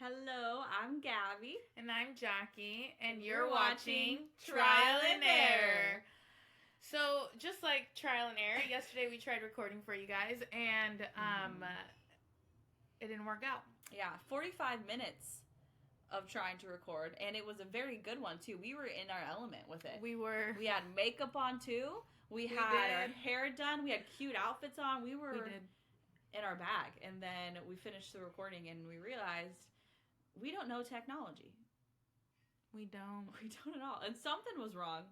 Hello, I'm Gabby. And I'm Jackie, and you're watching Trial and Error. So, just like Trial and Error, yesterday we tried recording for you guys, and it didn't work out. Yeah, 45 minutes of trying to record, and it was a very good one, too. We were in our element with it. We had makeup on, too. We had our hair done. We had cute outfits on. We did. In our bag. And then we finished the recording, and we realized we don't know technology. We don't. We don't at all. And something was wrong.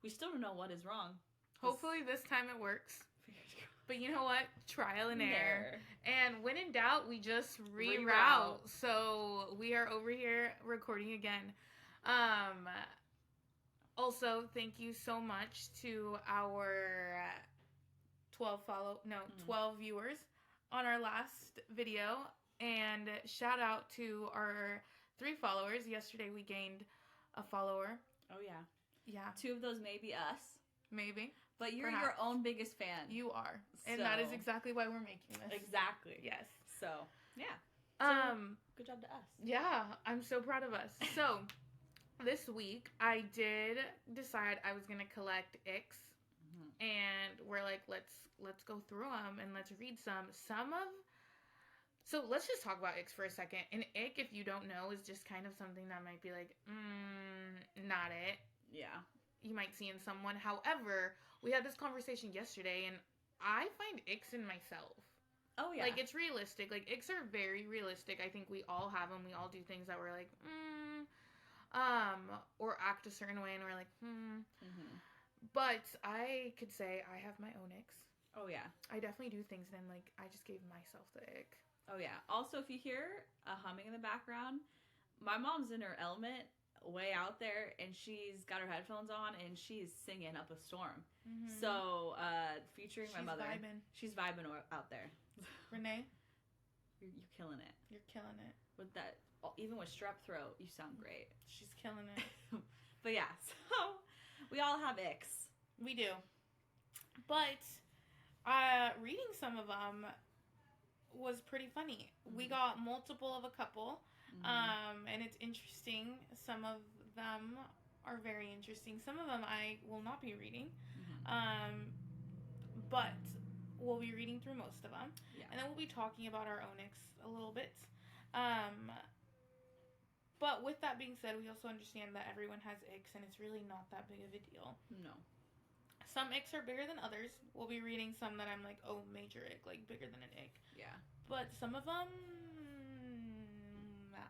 We still don't know what is wrong. Hopefully this time it works. But you know what? Trial and error. And when in doubt, we just reroute. So we are over here recording again. Also, thank you so much to our 12 viewers on our last video. And shout out to our 3 followers. Yesterday we gained a follower. Oh, yeah. Yeah. 2 of those may be us. Maybe. But you're your own biggest fan. You are. And that is exactly why we're making this. Exactly. Yes. So, yeah. So, good job to us. Yeah. I'm so proud of us. So, this week, I did decide I was going to collect icks. Mm-hmm. And we're like, let's go through them and let's read some. So, let's just talk about icks for a second. An ick, if you don't know, is just kind of something that might be like, not it. Yeah. You might see in someone. However, we had this conversation yesterday, and I find icks in myself. Oh, yeah. Like, it's realistic. Like, icks are very realistic. I think we all have them. We all do things that we're like, or act a certain way, and we're like, Mm-hmm. But I could say I have my own icks. Oh, yeah. I definitely do things, and I'm like, I just gave myself the ick. Oh, yeah. Also, if you hear a humming in the background, my mom's in her element, way out there, and she's got her headphones on, and she's singing up a storm. Mm-hmm. So, featuring my mother. She's vibing out there. Renee? You're killing it. You're killing it. With that, even with strep throat, you sound great. She's killing it. But yeah, so we all have icks. We do. But, reading some of them was pretty funny. Mm-hmm. We got multiple of a couple. Mm-hmm. And it's interesting. Some of them are very interesting. Some of them I will not be reading. Mm-hmm. But we'll be reading through most of them. Yeah. And then we'll be talking about our own icks a little bit. But with that being said, we also understand that everyone has icks, and it's really not that big of a deal. No. Some icks are bigger than others. We'll be reading some that I'm like, oh, major ick, like bigger than an ick. Yeah. But some of them,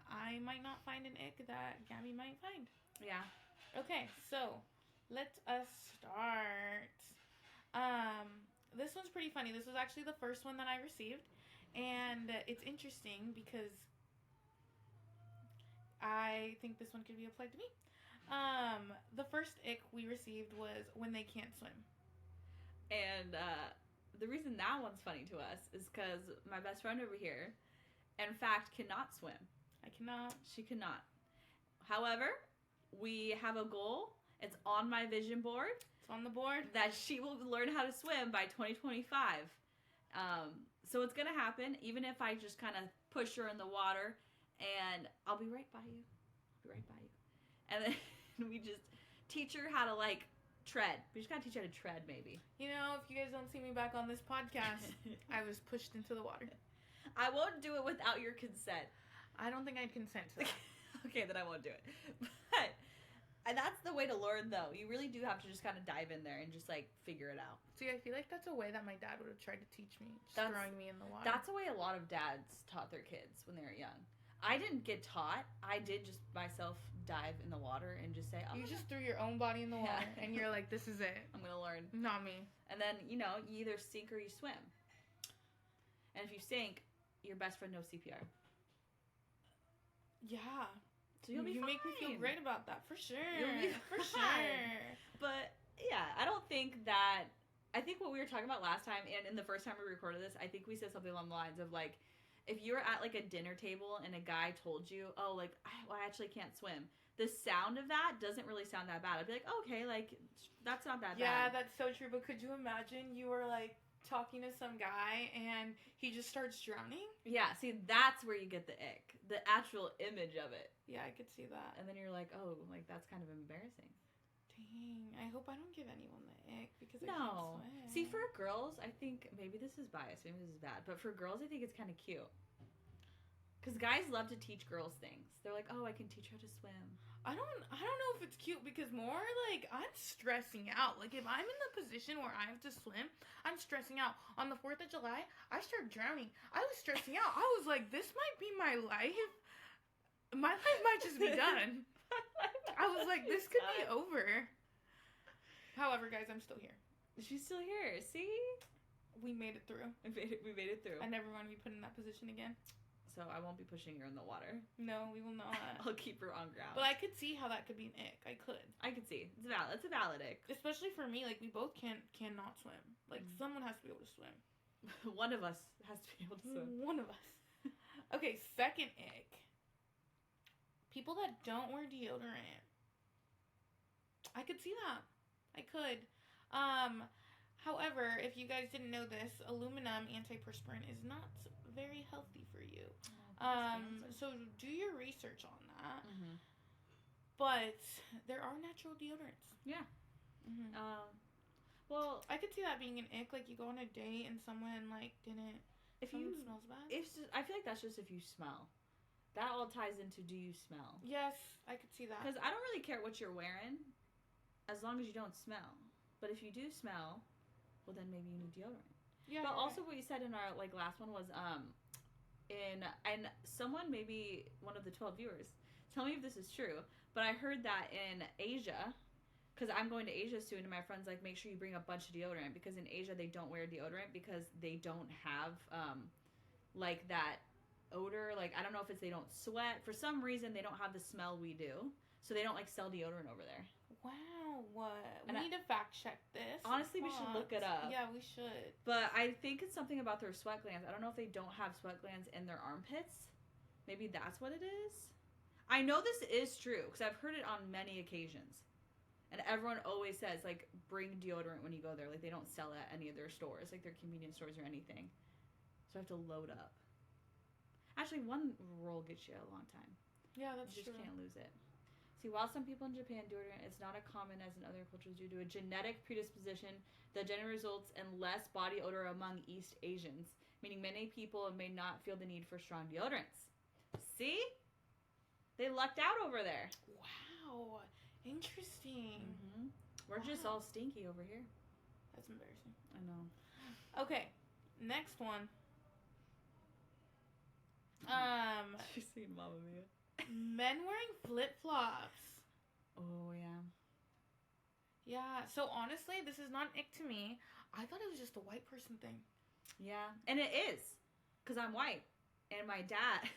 I might not find an ick that Gabby might find. Yeah. Okay, so let us start. This one's pretty funny. This was actually the first one that I received. And it's interesting because I think this one could be applied to me. The first ick we received was when they can't swim. And the reason that one's funny to us is because my best friend over here, in fact, cannot swim. I cannot. She cannot. However, we have a goal. It's on my vision board. It's on the board. That she will learn how to swim by 2025. So it's going to happen, even if I just kind of push her in the water, and I'll be right by you. And then we just teach her how to, like, tread. We just got to teach her how to tread, maybe. You know, if you guys don't see me back on this podcast, I was pushed into the water. I won't do it without your consent. I don't think I'd consent to that. Okay, then I won't do it. But that's the way to learn, though. You really do have to just kind of dive in there and just, like, figure it out. See, I feel like that's a way that my dad would have tried to teach me, just throwing me in the water. That's a way a lot of dads taught their kids when they were young. I didn't get taught. I did just myself dive in the water and just say, oh, you just threw your own body in the water, and you're like, this is it. I'm going to learn. Not me. And then, you know, you either sink or you swim. And if you sink, your best friend knows CPR. Yeah. So you'll be fine. You make me feel great about that, for sure. You'll be for sure. But, yeah, I don't think that... I think what we were talking about last time, and in the first time we recorded this, I think we said something along the lines of, like, if you were at, like, a dinner table and a guy told you, oh, like, I actually can't swim, the sound of that doesn't really sound that bad. I'd be like, okay, like, that's not that bad. Yeah, that's so true. But could you imagine you were, like, talking to some guy and he just starts drowning. Yeah, see, that's where you get the ick. The actual image of it. Yeah, I could see that. And then you're like, oh, like, that's kind of embarrassing. Dang, I hope I don't give anyone the ick because I no. can't swim. See, for girls, I think, maybe this is biased, maybe this is bad, but for girls, I think it's kind of cute. Because guys love to teach girls things. They're like, oh, I can teach her to swim. I don't know if it's cute because more like I'm stressing out. Like if I'm in the position where I have to swim, I'm stressing out. On the 4th of July, I started drowning. I was stressing out. I was like, this might be my life. My life might just be done. I was like, this could be over. However, guys, I'm still here. She's still here. See? We made it through. We made it through. I never want to be put in that position again. So I won't be pushing her in the water. No, we will not. I'll keep her on ground. But I could see how that could be an ick. I could. I could see. It's valid. It's a valid ick. Especially for me, like we both cannot swim. Like someone has to be able to swim. One of us has to be able to swim. One of us. Okay, second ick. People that don't wear deodorant. I could see that. I could. However, if you guys didn't know this, aluminum antiperspirant is not very healthy for you. So do your research on that. Mm-hmm. But there are natural deodorants. Yeah. Mm-hmm. Well, I could see that being an ick. Like you go on a date and someone like didn't. Someone smells bad. I feel like that's just if you smell. That all ties into do you smell? Yes, I could see that. Because I don't really care what you're wearing, as long as you don't smell. But if you do smell, well then maybe you need deodorant. Yeah. But also what you said in our like last one was and someone, maybe one of the 12 viewers, tell me if this is true, but I heard that in Asia, because I'm going to Asia soon, and my friend's like, make sure you bring a bunch of deodorant, because in Asia they don't wear deodorant because they don't have like that odor. Like I don't know if it's they don't sweat, for some reason they don't have the smell we do, so they don't like sell deodorant over there. Wow, what? We need to fact check this. Honestly, we should look it up. Yeah, we should. But I think it's something about their sweat glands. I don't know if they don't have sweat glands in their armpits. Maybe that's what it is. I know this is true because I've heard it on many occasions. And everyone always says, like, bring deodorant when you go there. Like, they don't sell it at any of their stores, like their convenience stores or anything. So I have to load up. Actually, one roll gets you a long time. Yeah, that's true. You just true. can't lose it. See, while some people in Japan deodorant is not as common as in other cultures due to a genetic predisposition that generally results in less body odor among East Asians, meaning many people may not feel the need for strong deodorants. See? They lucked out over there. Wow. Interesting. Mm-hmm. We're just all stinky over here. That's embarrassing. I know. Okay. Next one. She's seen Mamma Mia. Men wearing flip-flops. Oh, yeah. Yeah, so honestly, this is not an ick to me. I thought it was just a white person thing. Yeah, and it is. Because I'm white. And my dad,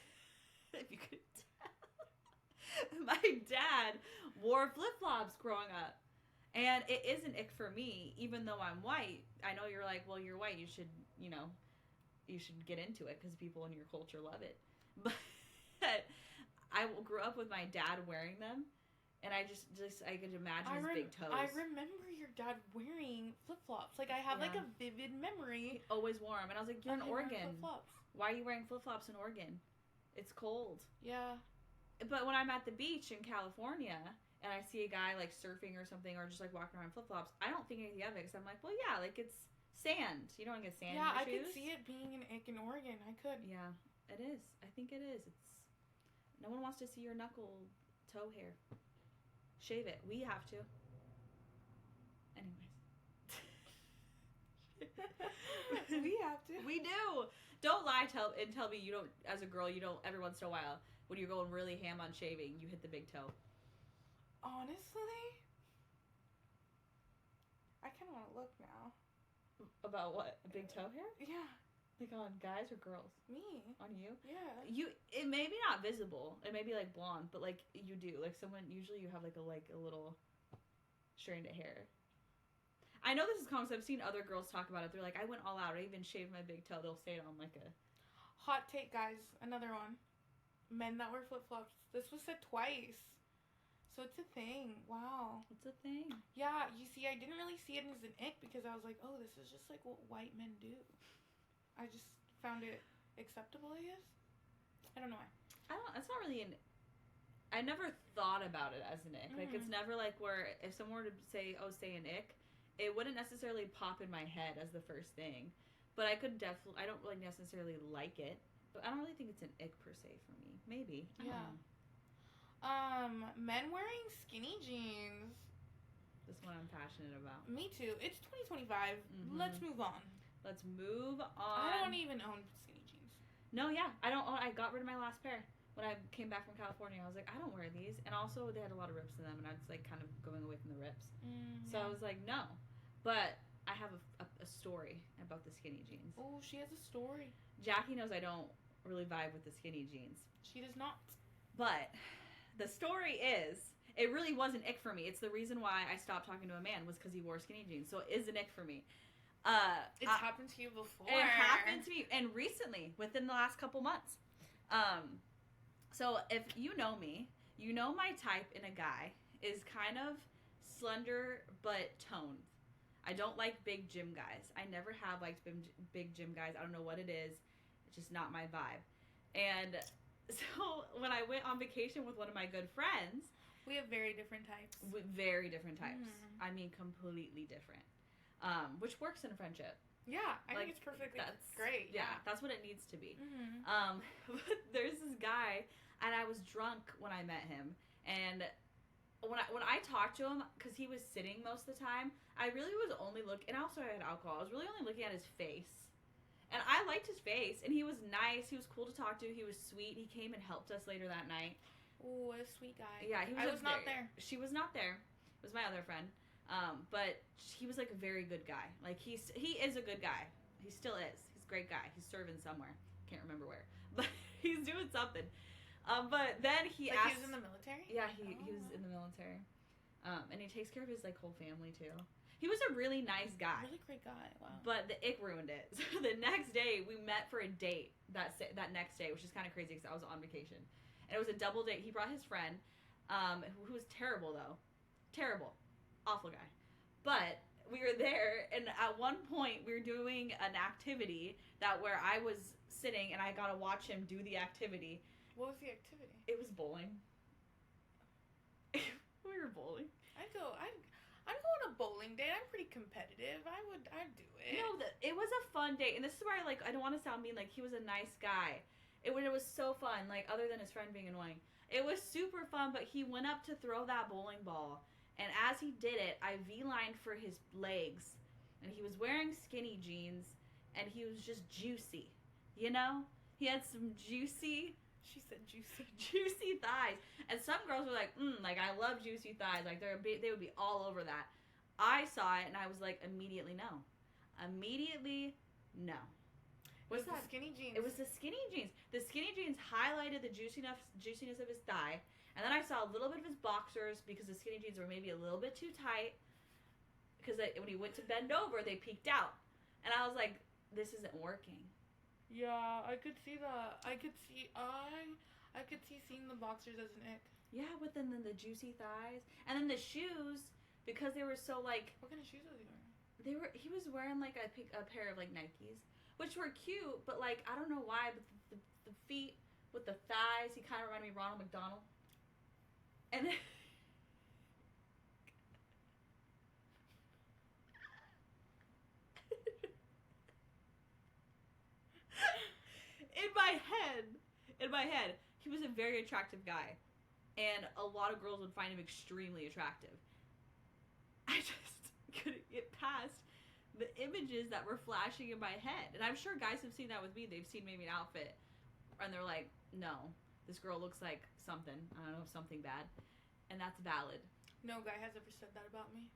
if you could tell, my dad wore flip-flops growing up. And it is an ick for me, even though I'm white. I know you're like, well, you're white. You should, you should get into it because people in your culture love it. But I grew up with my dad wearing them, and I just I could imagine his big toes. I remember your dad wearing flip-flops. Like, I have, like, a vivid memory. He always wore them. And I was like, you're in Oregon. Why are you wearing flip-flops in Oregon? It's cold. Yeah. But when I'm at the beach in California, and I see a guy, like, surfing or something, or just, like, walking around in flip-flops, I don't think anything of it, because I'm like, well, yeah, like, it's sand. You don't get sand in your shoes. Yeah, I could see it being an ick in Oregon. I could. Yeah, it is. I think it is. No one wants to see your knuckle toe hair. Shave it. We have to. Anyways. We have to. We do. Don't lie and tell me you don't, as a girl, you don't, every once in a while, when you're going really ham on shaving, you hit the big toe. Honestly? I kind of want to look now. About what? A big toe hair? Yeah. Like on guys or girls? Me. On you? Yeah. It may be not visible. It may be like blonde, but like you do. Like someone, usually you have like a little strand of hair. I know this is common because I've seen other girls talk about it. They're like, I went all out. I even shaved my big toe. They'll say it on like a... Hot take, guys. Another one. Men that wear flip-flops. This was said twice. So it's a thing. Wow. It's a thing. Yeah, you see, I didn't really see it as an ick because I was like, oh, this is just like what white men do. I just found it acceptable, I guess. I don't know why. It's not really I never thought about it as an ick. Like, it's never like where if someone were to say an ick, it wouldn't necessarily pop in my head as the first thing. But I could definitely, I don't really necessarily like it. But I don't really think it's an ick per se for me. Maybe. I don't know. Men wearing skinny jeans. This one I'm passionate about. Me too. It's 2025. Let's move on. Let's move on. I don't even own skinny jeans. No, yeah. I don't own, I got rid of my last pair. When I came back from California, I was like, I don't wear these. And also, they had a lot of rips in them, and I was like kind of going away from the rips. So I was like, no. But I have a story about the skinny jeans. Oh, she has a story. Jackie knows I don't really vibe with the skinny jeans. She does not. But the story is, it really was an ick for me. It's the reason why I stopped talking to a man was because he wore skinny jeans. So it is an ick for me. It's happened to you before. It happened to me, and recently, within the last couple months. So if you know me, you know my type in a guy is kind of slender but toned. I don't like big gym guys. I never have liked big gym guys. I don't know what it is. It's just not my vibe. And so when I went on vacation with one of my good friends, we have very different types. Very different types. I mean, completely different. Which works in a friendship. Yeah, I think it's perfectly great. Yeah, that's what it needs to be. But there's this guy, and I was drunk when I met him, and when I talked to him, because he was sitting most of the time, I really was only looking, and also I had alcohol, I was really only looking at his face. And I liked his face, and he was nice, he was cool to talk to, he was sweet, he came and helped us later that night. Oh, what a sweet guy. Yeah, I was not there. She was not there. It was my other friend. But he was like a very good guy. Like, he is a good guy. He still is. He's a great guy. He's serving somewhere. Can't remember where. But he's doing something. But then he asked... he was in the military? Yeah, he was in the military. And he takes care of his, like, whole family, too. He was a really nice guy. Really great guy, wow. But the ick ruined it. So the next day, we met for a date that next day, which is kind of crazy because I was on vacation. And it was a double date. He brought his friend, who was terrible, though. Terrible. Awful guy. But we were there, and at one point, we were doing an activity where I was sitting, and I got to watch him do the activity. What was the activity? It was bowling. We were bowling. I'd go on a bowling date. I'm pretty competitive. I'd do it. No, it was a fun date, and this is where I don't want to sound mean. Like, he was a nice guy. It was so fun. Like, other than his friend being annoying, it was super fun. But he went up to throw that bowling ball, and as he did it, I V-lined for his legs, and he was wearing skinny jeans, and he was just juicy. You know, he had some juicy. She said juicy. Juicy thighs. And some girls were like, like, I love juicy thighs. Like, they would be all over that. I saw it, and I was like, immediately no. Immediately no. What's that? The skinny jeans. It was the skinny jeans. The skinny jeans highlighted the juiciness of his thigh. And then I saw a little bit of his boxers because the skinny jeans were maybe a little bit too tight. Because when he went to bend over, they peeked out. And I was like, this isn't working. Yeah, I could see that. I could see seeing the boxers as an ick. Yeah, but then the juicy thighs. And then the shoes, because they were so, like... What kind of shoes was he wearing? He was wearing, like, a pair of, like, Nikes. Which were cute, but, like, I don't know why, but the feet with the thighs, he kind of reminded me of Ronald McDonald. And then... In my head, he was a very attractive guy. And a lot of girls would find him extremely attractive. I just couldn't get past the images that were flashing in my head. And I'm sure guys have seen that with me. They've seen maybe an outfit, and they're like, no, this girl looks like something. I don't know, something bad. And that's valid. No guy has ever said that about me.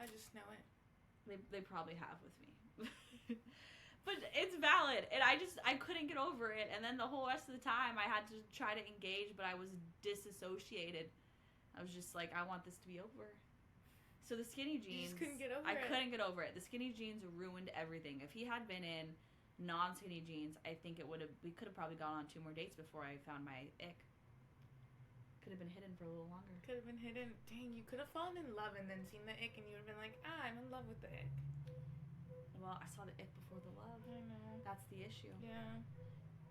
I just know it. They probably have with me. But it's valid, and I couldn't get over it, and then the whole rest of the time I had to try to engage, but I was disassociated. I was just like, I want this to be over. So the skinny jeans... You just couldn't get over it. I couldn't get over it. The skinny jeans ruined everything. If he had been in non-skinny jeans, I think we could have probably gone on 2 more dates before I found my ick. Could have been hidden for a little longer. Could have been hidden. Dang, you could have fallen in love and then seen the ick and you would have been like, I'm in love with the ick. Well, I saw the ick before the love. I know. That's the issue. Yeah.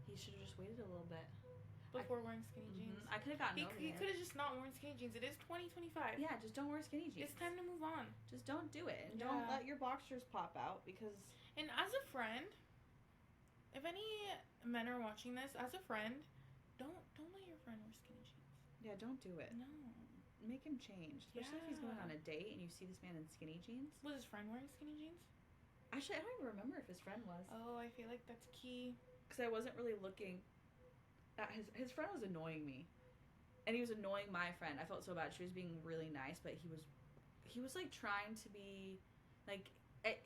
He should have just waited a little bit. Before wearing skinny jeans. I could have gotten over it. He could have just not worn skinny jeans. It is 2025. Yeah, just don't wear skinny jeans. It's time to move on. Just don't do it. And don't let your boxers pop out because... And as a friend, if any men are watching this, as a friend, don't let your friend wear skinny jeans. Yeah, don't do it. No. Make him change. Especially if he's going on a date and you see this man in skinny jeans. Was his friend wearing skinny jeans? Actually, I don't even remember if his friend was. Oh, I feel like that's key. Because I wasn't really looking at his friend was annoying me. And he was annoying my friend. I felt so bad. She was being really nice, but he was like trying to be like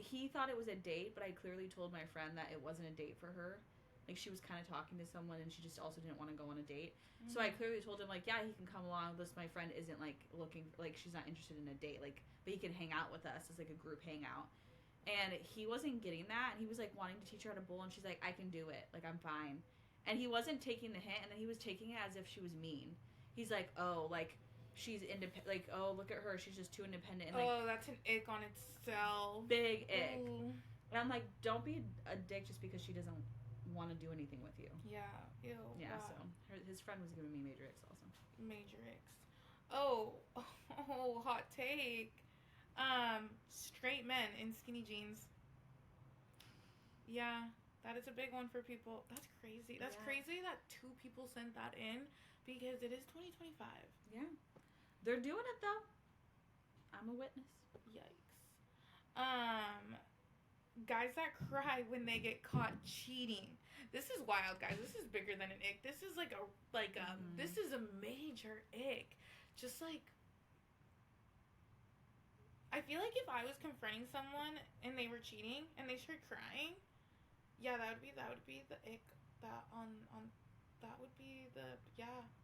he thought it was a date, but I clearly told my friend that it wasn't a date for her. Like she was kind of talking to someone and she just also didn't want to go on a date. Mm-hmm. So I clearly told him like, yeah, he can come along. This my friend isn't like looking like she's not interested in a date. Like, but he can hang out with us as like a group hangout. And he wasn't getting that, and he was like wanting to teach her how to bowl, and she's like, I can do it. Like I'm fine. And he wasn't taking the hint, and then he was taking it as if she was mean. He's like, oh, like she's independent. Like, oh, look at her, she's just too independent. And, like, that's an ick on itself. Big ick. Ooh. And I'm like, don't be a dick just because she doesn't want to do anything with you. Yeah. Ew. Yeah. God. So his friend was giving me major icks also. Major icks. Oh, hot take. Straight men in skinny jeans. Yeah, that is a big one for people. That's crazy. That's crazy that 2 people sent that in because it is 2025. Yeah. They're doing it though. I'm a witness. Yikes. Guys that cry when they get caught cheating. This is wild, guys. This is bigger than an ick. This is this is a major ick. Just like I feel like if I was confronting someone and they were cheating and they started crying, yeah, that would be the ick. That would be the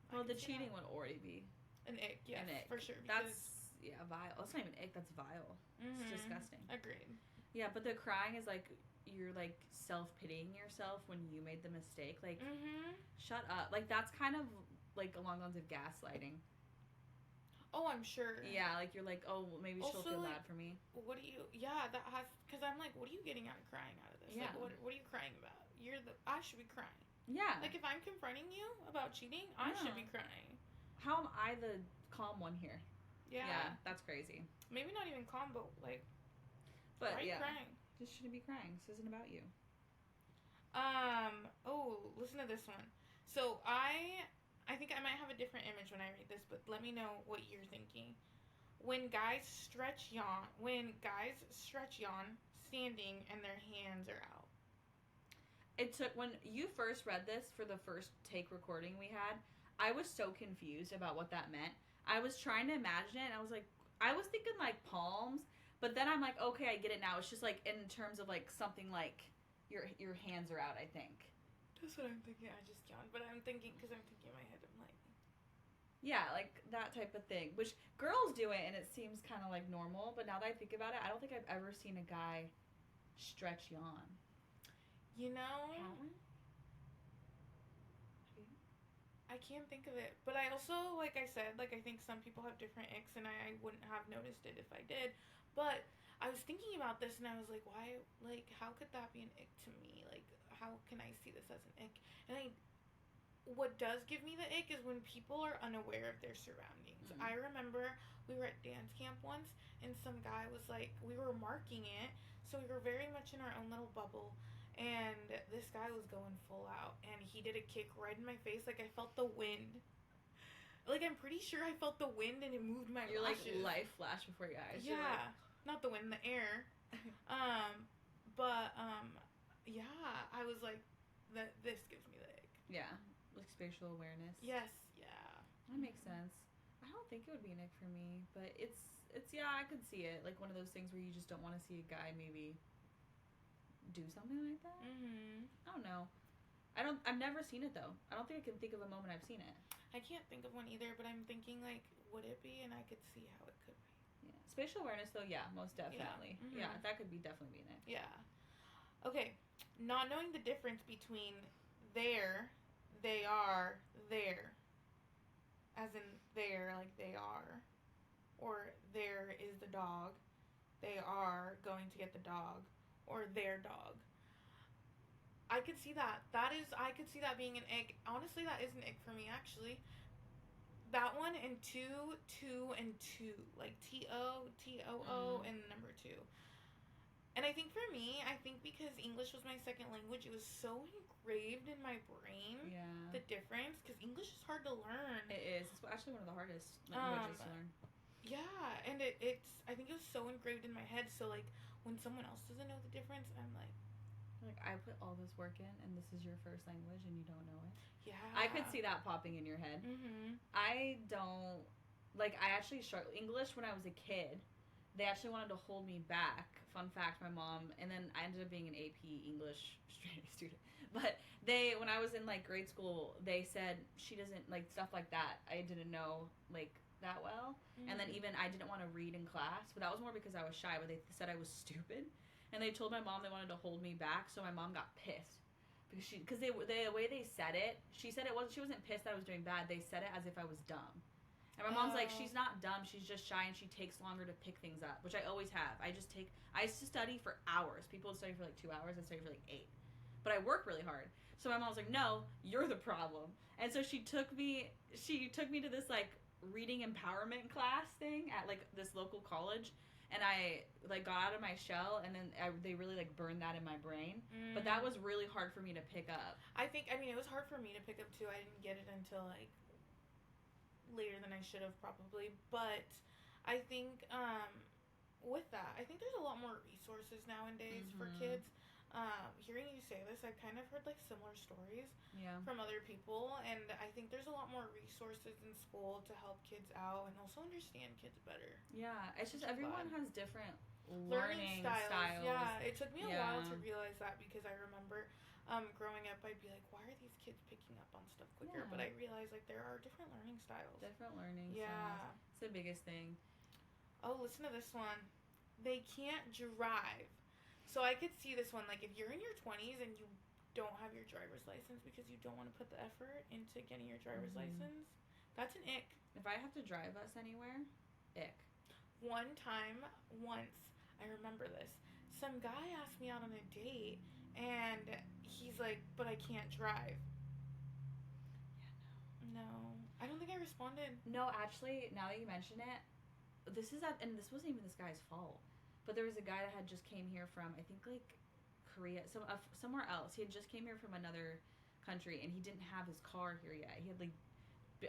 Well, the cheating would already be an ick, yes, an ick. For sure. That's vile. That's not even ick. That's vile. Mm-hmm. It's disgusting. Agreed. Yeah, but the crying is like you're like self-pitying yourself when you made the mistake. Like, shut up. Like that's kind of like along the lines of gaslighting. Oh, I'm sure. Yeah, like you're like, oh, maybe she'll feel bad for me. What do you? Yeah, that has because I'm like, what are you getting out of crying out of this? Yeah. Like, what are you crying about? I should be crying. Yeah. Like if I'm confronting you about cheating, I should be crying. How am I the calm one here? Yeah. Yeah, that's crazy. Maybe not even calm, but like. But right, yeah, crying. Just shouldn't be crying. This isn't about you. Oh, listen to this one. So I think I might have a different image when I read this, but let me know what you're thinking. When guys stretch yawn standing and their hands are out. It took, when you first read this for the first take recording we had, I was so confused about what that meant. I was trying to imagine it, and I was thinking like palms, but then I'm like, okay, I get it now. It's just like in terms of like something like your hands are out, I think. That's what I'm thinking. I just yawned, but I'm thinking in my head, I'm like, yeah, like that type of thing. Which girls do it, and it seems kind of like normal. But now that I think about it, I don't think I've ever seen a guy stretch yawn. You know, I can't think of it. But I also, like I said, like I think some people have different icks, and I wouldn't have noticed it if I did. But I was thinking about this, and I was like, why? Like, how could that be an ick to me? Like, how can I see this as an ick? And what does give me the ick is when people are unaware of their surroundings. Mm-hmm. I remember we were at dance camp once, and some guy was like, we were marking it, so we were very much in our own little bubble, and this guy was going full out, and he did a kick right in my face. Like, I felt the wind. Like, I'm pretty sure I felt the wind, and it moved my lashes. Like, life flashed before your eyes. Yeah. Like... Not the wind, the air. Yeah, I was like, this gives me the ick. Yeah, like spatial awareness. Yes, yeah. That makes sense. I don't think it would be an ick for me, but it's yeah, I could see it. Like one of those things where you just don't want to see a guy maybe do something like that. Mm-hmm. I don't know. I've never seen it though. I don't think I can think of a moment I've seen it. I can't think of one either, but I'm thinking like, would it be? And I could see how it could be. Yeah. Spatial awareness though, yeah, most definitely. Yeah, mm-hmm. Yeah, that could definitely be an ick. Yeah. Okay. Not knowing the difference between there, they are, there as in there, like they are, or there is the dog, they are going to get the dog, or their dog. I could see that. I could see that being an ick. Honestly, that is an ick for me, actually. That one and two, and two. Like T-O, T-O-O, and number 2. And I think for me, because English was my second language, it was so engraved in my brain. Yeah. The difference, because English is hard to learn. It is. It's actually one of the hardest languages to learn. Yeah, and it's. I think it was so engraved in my head. So like, when someone else doesn't know the difference, I'm like, I put all this work in, and this is your first language, and you don't know it. Yeah. I could see that popping in your head. Mm-hmm. I don't I actually struggled English when I was a kid. They actually wanted to hold me back. Fun fact, my mom, and then I ended up being an AP English straight student. But when I was in like grade school, they said she doesn't like stuff like that. I didn't know like that well, and then even I didn't want to read in class, but that was more because I was shy. But they said I was stupid. And they told my mom they wanted to hold me back, so my mom got pissed because the way they said it, she wasn't pissed that I was doing bad. They said it as if I was dumb, and my mom's like, she's not dumb, she's just shy, and she takes longer to pick things up, which I always have. I used to study for hours. People would study for like 2 hours. I studied for like 8, but I work really hard. So my mom's like, no, you're the problem, and so she took me to this like reading empowerment class thing at like this local college. And I like got out of my shell, and then they really like burned that in my brain. But that was really hard for me to pick up. I mean, it was hard for me to pick up too. I didn't get it until like later than I should have probably. But I think with that, I think there's a lot more resources nowadays for kids. Hearing you say this, I've kind of heard like similar stories from other people, and I think there's a lot more resources in school to help kids out and also understand kids better. Yeah, it's just everyone has different learning styles. Yeah, it took me a while to realize that, because I remember growing up, I'd be like, why are these kids picking up on stuff quicker? But I realized like there are different learning styles. Different learning styles. It's the biggest thing. Oh, listen to this one. They can't drive. So I could see this one, like if you're in your 20s and you don't have your driver's license because you don't want to put the effort into getting your driver's license, that's an ick. If I have to drive us anywhere, ick. Once, I remember this, some guy asked me out on a date, and he's like, but I can't drive. Yeah, no. I don't think I responded. No, actually, now that you mention it, and this wasn't even this guy's fault. But there was a guy that had just came here from, I think, like, Korea, somewhere else. He had just came here from another country, and he didn't have his car here yet. He had, like,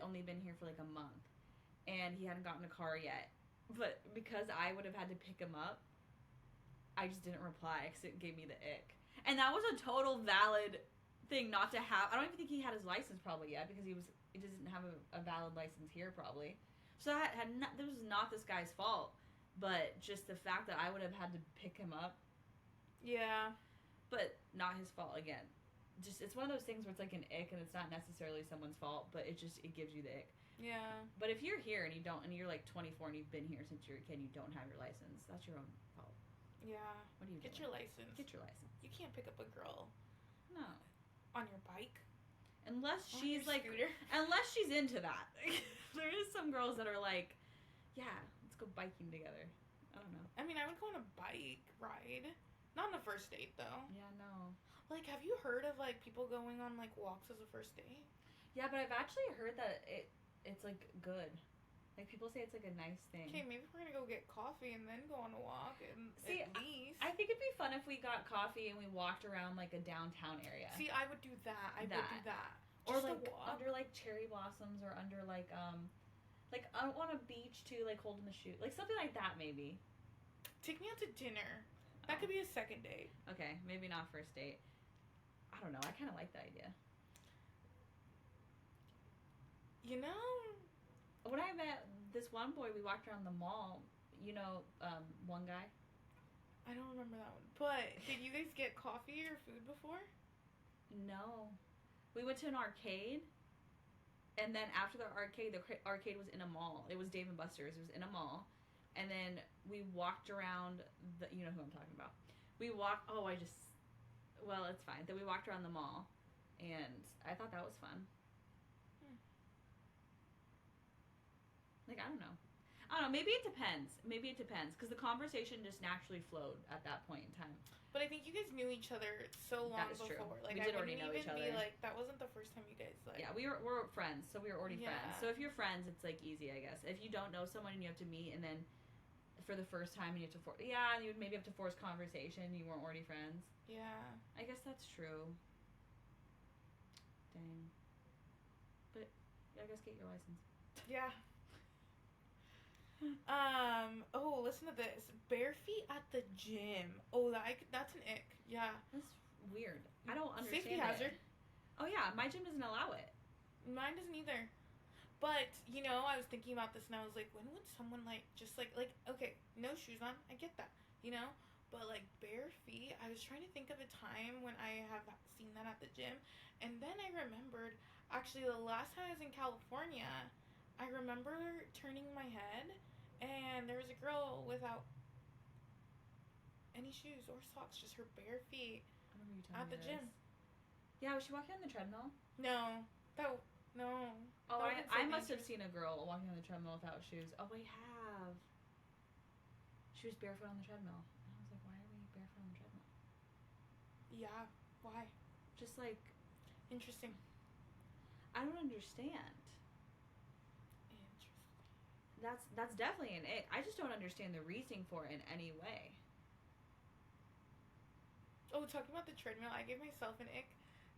only been here for, like, a month. And he hadn't gotten a car yet. But because I would have had to pick him up, I just didn't reply because it gave me the ick. And that was a total valid thing not to have. I don't even think he had his license probably yet, because he doesn't have a valid license here probably. So this was not this guy's fault. But just the fact that I would have had to pick him up. Yeah. But not his fault again. Just, it's one of those things where it's like an ick, and it's not necessarily someone's fault, but it gives you the ick. Yeah. But if you're here and you're like 24 and you've been here since you're a kid and you don't have your license, that's your own fault. Yeah. What do you Get your license. Get your license. You can't pick up a girl. No. On your bike. Unless she's like, unless she's into that. There is some girls that are like, yeah, let's go biking together. I don't know. I mean, I would go on a bike ride. Not on a first date, though. Yeah, no. Like, have you heard of, like, people going on, like, walks as a first date? Yeah, but I've actually heard that it's, like, good. Like, people say it's, like, a nice thing. Okay, maybe we're gonna go get coffee and then go on a walk, and see, at least. I think it'd be fun if we got coffee and we walked around, like, a downtown area. See, I would do that. I would do that. Or, like, under, like, cherry blossoms, or under, like, on a beach, too, like, holding the shoe. Like, something like that, maybe. Take me out to dinner. That could be a second date. Okay, maybe not first date. I don't know. I kind of like that idea. You know? When I met this one boy, we walked around the mall. You know, one guy? I don't remember that one. But did you guys get coffee or food before? No. We went to an arcade. And then after the arcade was in a mall. It was Dave & Buster's. It was in a mall. And then we walked around you know who I'm talking about. Well, it's fine. Then we walked around the mall. And I thought that was fun. don't know. Maybe it depends. Because the conversation just naturally flowed at that point in time. But I think you guys knew each other so long before. True. Like, we did already know each other. Be like, that wasn't the first time you guys, like... Yeah, we're friends, so we were already friends. So if you're friends, it's, like, easy, I guess. If you don't know someone and you have to meet, and then for the first time you have to you would maybe have to force conversation, you weren't already friends. Yeah. I guess that's true. Dang. But, I guess get your license. Yeah. Oh, listen to this. Bare feet at the gym. Oh, that's an ick. Yeah. That's weird. I don't understand. Safety hazard. Oh, yeah. My gym doesn't allow it. Mine doesn't either. But, you know, I was thinking about this and I was like, when would someone, like, just, like, okay, no shoes on. I get that, you know? But, like, bare feet, I was trying to think of a time when I have seen that at the gym. And then I remembered, actually, the last time I was in California, I remember turning my head, and there was a girl without any shoes or socks, just her bare feet at the gym. Yeah, was she walking on the treadmill? No. No. Oh, I must have seen a girl walking on the treadmill without shoes. Oh, I have. She was barefoot on the treadmill. And I was like, why are we barefoot on the treadmill? Yeah, why? Just like... Interesting. I don't understand. That's definitely an ick. I just don't understand the reasoning for it in any way. Oh, talking about the treadmill, I gave myself an ick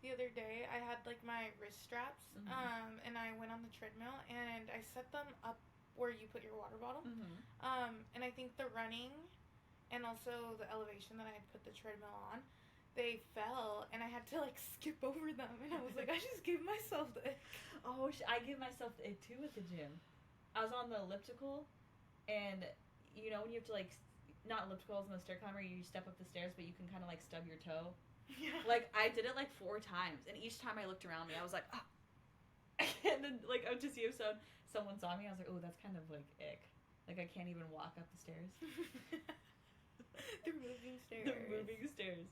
the other day. I had like my wrist straps, and I went on the treadmill and I set them up where you put your water bottle. And I think the running and also the elevation that I had put the treadmill on, they fell and I had to like skip over them, and I was like, I just gave myself the ick. Oh, I give myself the ick too at the gym. I was on the elliptical, and you know when you have to like, not ellipticals in the stair climber, you step up the stairs, but you can kind of like stub your toe. Yeah. Like I did it like 4 times, and each time I looked around me, I was like, oh. And then like to see if someone saw me, I was like, oh, that's kind of like ick. Like I can't even walk up the stairs. The moving stairs.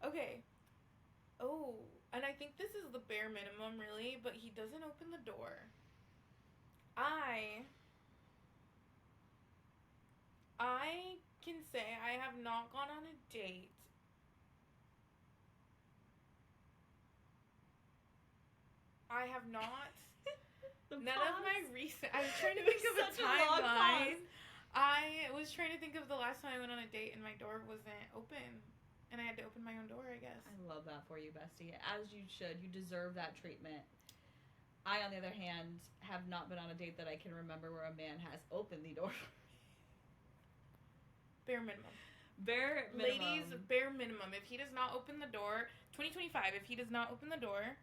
Okay. Oh, and I think this is the bare minimum, really, but he doesn't open the door. I can say I have not gone on a date I have not. None of my recent... I was trying to think of a timeline. I was trying to think of the last time I went on a date and my door wasn't open. And I had to open my own door, I guess. I love that for you, bestie. As you should. You deserve that treatment. I, on the other hand, have not been on a date that I can remember where a man has opened the door. Bare minimum. Bare minimum. Ladies, bare minimum. If he does not open the door, 2025, if he does not open the door,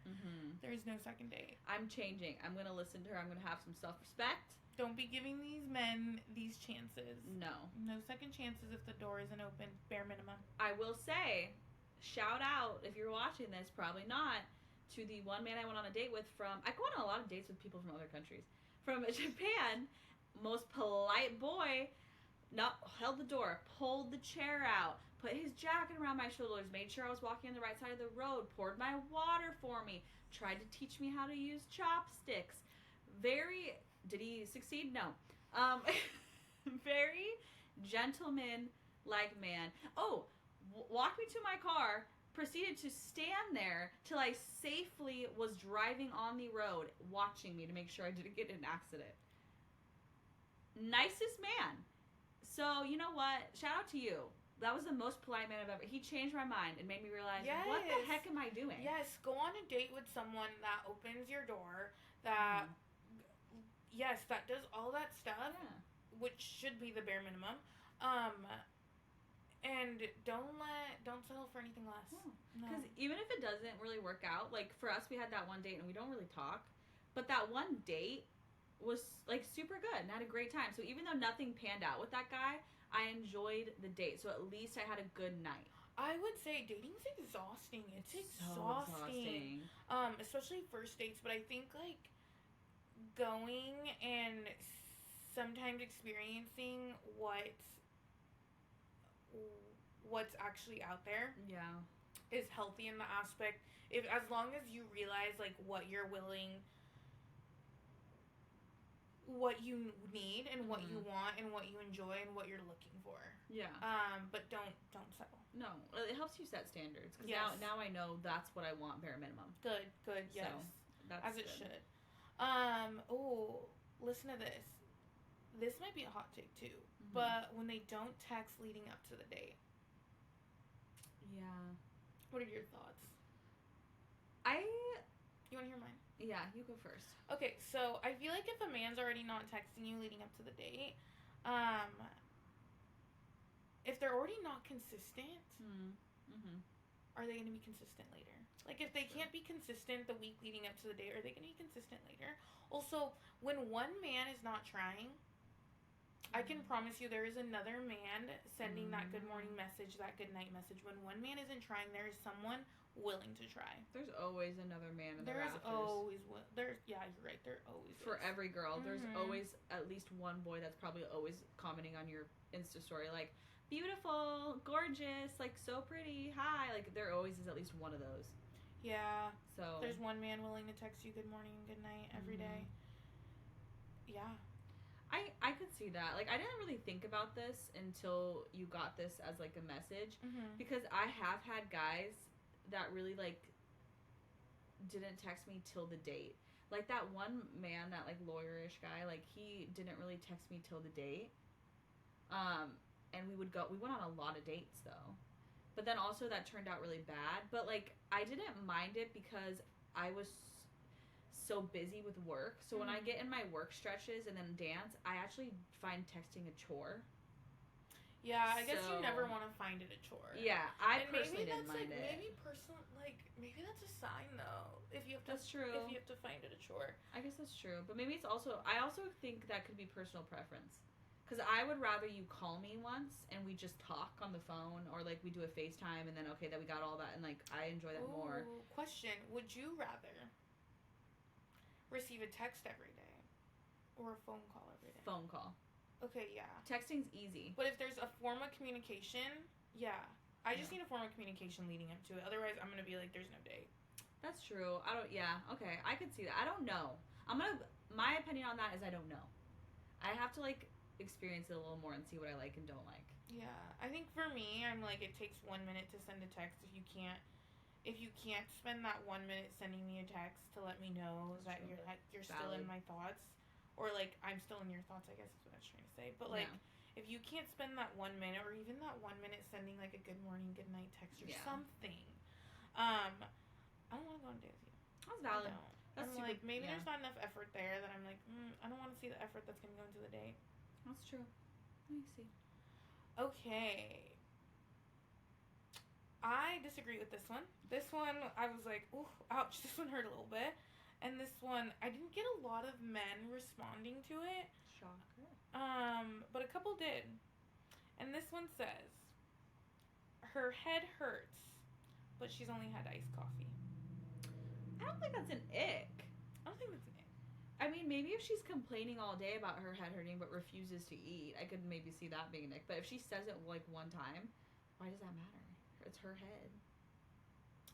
there is no second date. I'm changing. I'm going to listen to her. I'm going to have some self-respect. Don't be giving these men these chances. No. No second chances if the door isn't open. Bare minimum. I will say, shout out, if you're watching this, probably not, to the one man I went on a date with from... I go on a lot of dates with people from other countries. From Japan, most polite boy... held the door, pulled the chair out, put his jacket around my shoulders, made sure I was walking on the right side of the road, poured my water for me, tried to teach me how to use chopsticks. Did he succeed? No. Very gentleman-like man. Oh, walked me to my car, proceeded to stand there till I safely was driving on the road, watching me to make sure I didn't get in an accident. Nicest man. So, you know what? Shout out to you. That was the most polite man I've ever... He changed my mind and made me realize, what the heck am I doing? Yes, go on a date with someone that opens your door, that... Yes, that does all that stuff, which should be the bare minimum. And don't settle for anything less. Because even if it doesn't really work out, like, for us, we had that one date and we don't really talk, but that one date... was like super good and had a great time. So even though nothing panned out with that guy, I enjoyed the date. So at least I had a good night. I would say dating's exhausting. It's exhausting. Especially first dates. But I think like going and sometimes experiencing what's actually out there. Yeah. Is healthy in the aspect as long as you realize like what you're willing what you need and what you want and what you enjoy and what you're looking for. Yeah. But don't settle. No, it helps you set standards because now I know that's what I want bare minimum. Good. Yes. So, that's as it good. should. Listen to this. This might be a hot take too, but when they don't text leading up to the date. Yeah. What are your thoughts? You want to hear mine? Yeah, you go first. Okay, so I feel like if a man's already not texting you leading up to the date, if they're already not consistent, are they going to be consistent later? Like, if they can't be consistent the week leading up to the date, are they going to be consistent later? Also, when one man is not trying, I can promise you there is another man sending that good morning message, that good night message. When one man isn't trying, there is someone willing to try. There's always another man in the rafters. Yeah, you're right. There always For is. every girl, there's always at least one boy that's probably always commenting on your Insta story, like, beautiful, gorgeous, like, so pretty, hi. Like, there always is at least one of those. Yeah. So there's one man willing to text you good morning and good night every day. Yeah. I could see that. Like, I didn't really think about this until you got this as, like, a message. Because I have had guys that really, like, didn't text me till the date. Like, that one man, that, like, lawyer-ish guy, like, he didn't really text me till the date. And we went on a lot of dates, though. But then also that turned out really bad. But, like, I didn't mind it because I was so busy with work. So when I get in my work stretches and then dance, I actually find texting a chore. Yeah, I guess you never want to find it a chore. Yeah, I personally didn't mind it. Maybe that's a sign though. That's true. If you have to find it a chore. I guess that's true. But maybe it's also, I also think that could be personal preference. Because I would rather you call me once and we just talk on the phone, or like we do a FaceTime and then okay, that we got all that, and like I enjoy that more. Question: would you rather receive a text every day or a phone call every day? Phone call. Okay, yeah. Texting's easy. But if there's a form of communication, yeah. I just need a form of communication leading up to it. Otherwise, I'm going to be like, there's no date. That's true. Okay. I could see that. I don't know. My opinion on that is I don't know. I have to, like, experience it a little more and see what I like and don't like. Yeah. I think for me, I'm like, it takes 1 minute to send a text. If you can't spend that 1 minute sending me a text to let me know that you're still in my thoughts, or like I'm still in your thoughts, I guess is what I was trying to say. But like, if you can't spend that 1 minute, or even that 1 minute sending like a good morning, good night text or something, I don't want to go on a date with you. That's valid. I'm like, maybe there's not enough effort there that I'm like, I don't want to see the effort that's going to go into the date. That's true. Let me see. Okay. I disagree with this one. This one, I was like, ooh, ouch, this one hurt a little bit. And this one, I didn't get a lot of men responding to it. Shocker. But a couple did. And this one says, her head hurts, but she's only had iced coffee. I don't think that's an ick. I don't think that's an ick. I mean, maybe if she's complaining all day about her head hurting but refuses to eat, I could maybe see that being an ick. But if she says it like one time, why does that matter? It's her head.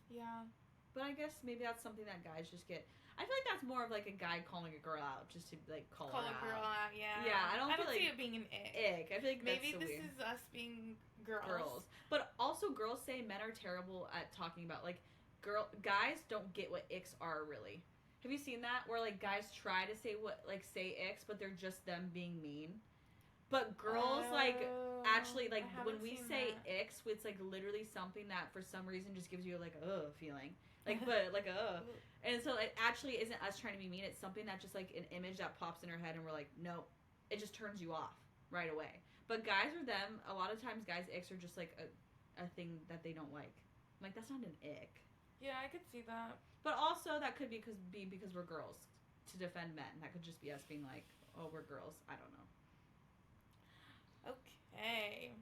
Yeah. But I guess maybe that's something that guys just get. I feel like that's more of like a guy calling a girl out just to like call her out. Call a girl out, yeah. Yeah, I don't see it being an ick. I feel like maybe that's this is us being girls. But also girls say men are terrible at talking about like guys don't get what icks are really. Have you seen that? Where like guys try to say icks, but they're just them being mean. But girls actually like when we say icks, it's like literally something that for some reason just gives you like feeling. Like and so it actually isn't us trying to be mean. It's something that just like an image that pops in our head and we're like, nope. It just turns you off right away. But guys or them, a lot of times guys icks are just like a thing that they don't like. I'm like, that's not an ick. Yeah, I could see that. But also that could be because we're girls to defend men. That could just be us being like, oh, we're girls. I don't know. Okay.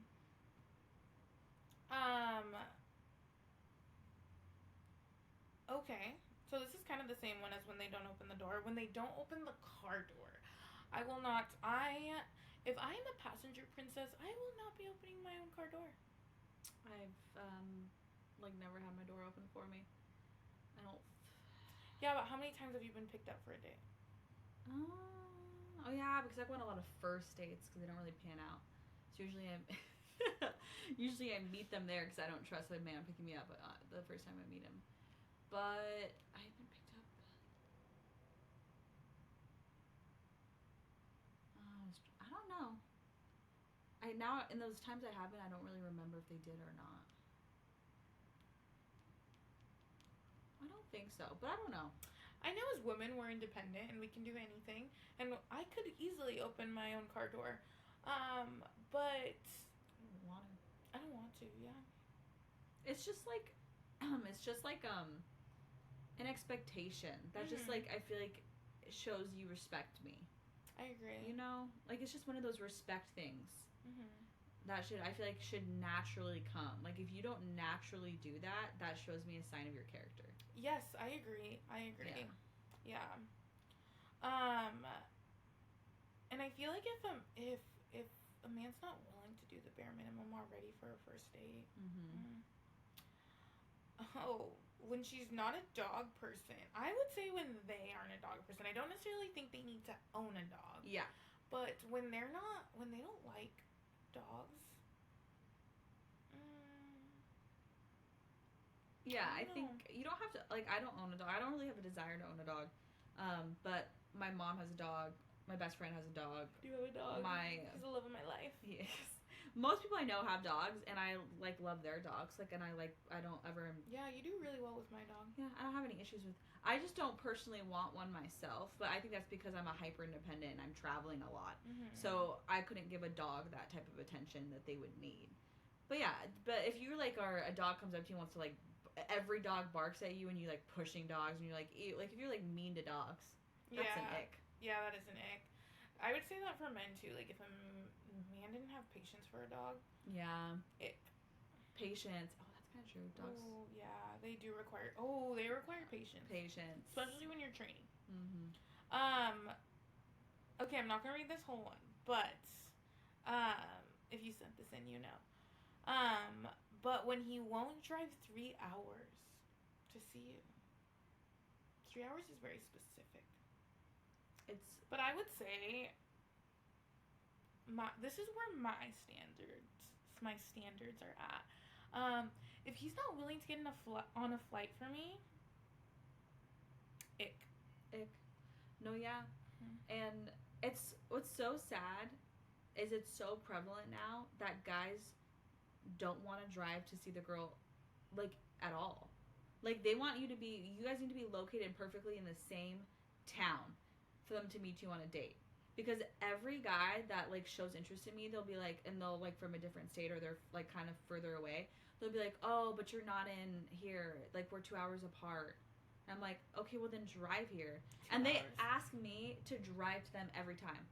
Okay. So this is kind of the same one as when they don't open the door. When they don't open the car door, I will not. If I am a passenger princess, I will not be opening my own car door. I've like never had my door open for me. I don't. Yeah, but how many times have you been picked up for a date? Oh yeah, because I went on a lot of first dates because they don't really pan out. So usually I meet them there because I don't trust the man picking me up the first time I meet him. But I haven't picked up. I don't know. I now in those times I haven't, I don't really remember if they did or not. I don't think so, but I don't know. I know as women we're independent and we can do anything, and I could easily open my own car door, but I don't want to. Yeah. It's just like, an expectation that just like I feel like shows you respect me. I agree. You know, like it's just one of those respect things. That I feel like should naturally come. Like if you don't naturally do that, that shows me a sign of your character. Yes, I agree. Yeah. And I feel like if a man's not willing to do the bare minimum already for a first date. Oh, when she's not a dog person. I would say when they aren't a dog person. I don't necessarily think they need to own a dog. Yeah. But when they don't like dogs. Yeah, I think you don't have to, like, I don't own a dog. I don't really have a desire to own a dog. But my mom has a dog. My best friend has a dog. You have a dog? He's the love of my life. Yes. Most people I know have dogs, and I, like, love their dogs. Like, and I don't ever... Yeah, you do really well with my dog. Yeah, I don't have any issues with... I just don't personally want one myself, but I think that's because I'm a hyper-independent and I'm traveling a lot. So I couldn't give a dog that type of attention that they would need. But yeah, but if you, like, a dog comes up to you and wants to, like... Every dog barks at you and you, like, pushing dogs and you're, like, ew. Like, if you're, like, mean to dogs, that's an ick. Yeah, that is an ick. I would say that for men, too. Like, if a man didn't have patience for a dog. Yeah. Ick. Patience. Oh, that's kind of true. Dogs. Oh, yeah. They do require... Oh, they require patience. Patience. Especially when you're training. Okay, I'm not going to read this whole one. But, if you sent this in, you know. But when he won't drive 3 hours to see you. 3 hours is very specific. But I would say this is where my standards are at. If he's not willing to get on a flight for me, ick. No, yeah. And what's so sad is it's so prevalent now that guys don't want to drive to see the girl, like, at all. Like, you guys need to be located perfectly in the same town for them to meet you on a date. Because every guy that, like, shows interest in me, they'll be like, and they'll, like, from a different state or they're, like, kind of further away, they'll be like, oh, but you're not in here. Like, we're 2 hours apart. And I'm like, okay, well, then drive here. And they ask me to drive to them every time.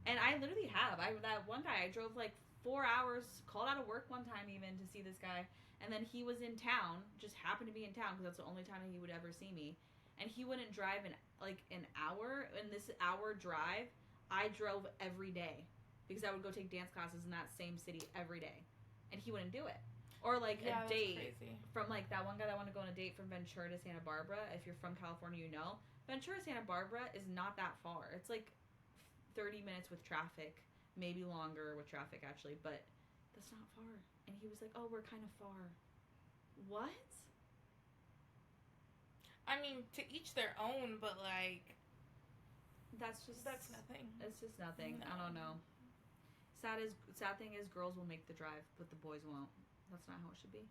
And I literally have. That one guy, I drove, like, 4 hours, called out of work one time even to see this guy, and then he was in town, just happened to be in town because that's the only time that he would ever see me, and he wouldn't drive an hour. In this hour drive, I drove every day because I would go take dance classes in that same city every day, and he wouldn't do it. Or like a date from like that one guy that wanted to go on a date from Ventura to Santa Barbara. If you're from California, you know Ventura to Santa Barbara is not that far. It's like 30 minutes with traffic. Maybe longer with traffic, actually, but that's not far. And he was like, oh, we're kind of far. What? I mean, to each their own, but, like... That's nothing. It's just nothing. No. I don't know. Sad thing is girls will make the drive, but the boys won't. That's not how it should be.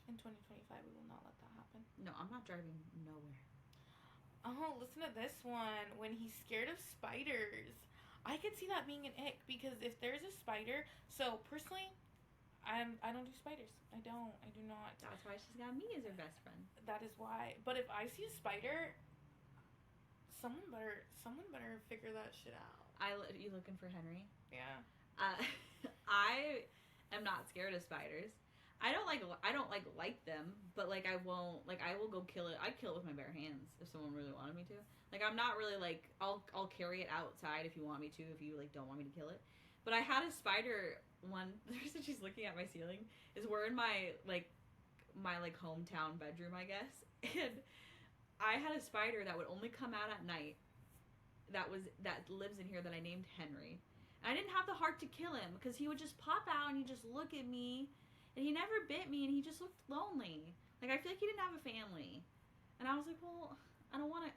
In 2025, we will not let that happen. No, I'm not driving nowhere. Oh, listen to this one. When he's scared of spiders. I could see that being an ick because if there's a spider... So, personally, I don't do spiders. I do not. That's why she's got me as her best friend. That is why. But if I see a spider, someone better figure that shit out. You looking for Henry? Yeah. I am not scared of spiders. I don't like them, but like I will go kill it. I'd kill it with my bare hands if someone really wanted me to. Like I'm not really like I'll carry it outside if you want me to, if you like don't want me to kill it. But I had a spider one. The reason she's looking at my ceiling is we're in my hometown bedroom, I guess, and I had a spider that would only come out at night. That lives in here that I named Henry. And I didn't have the heart to kill him because he would just pop out and he'd just look at me, and he never bit me, and he just looked lonely. Like, I feel like he didn't have a family, and I was like, well, I don't want to.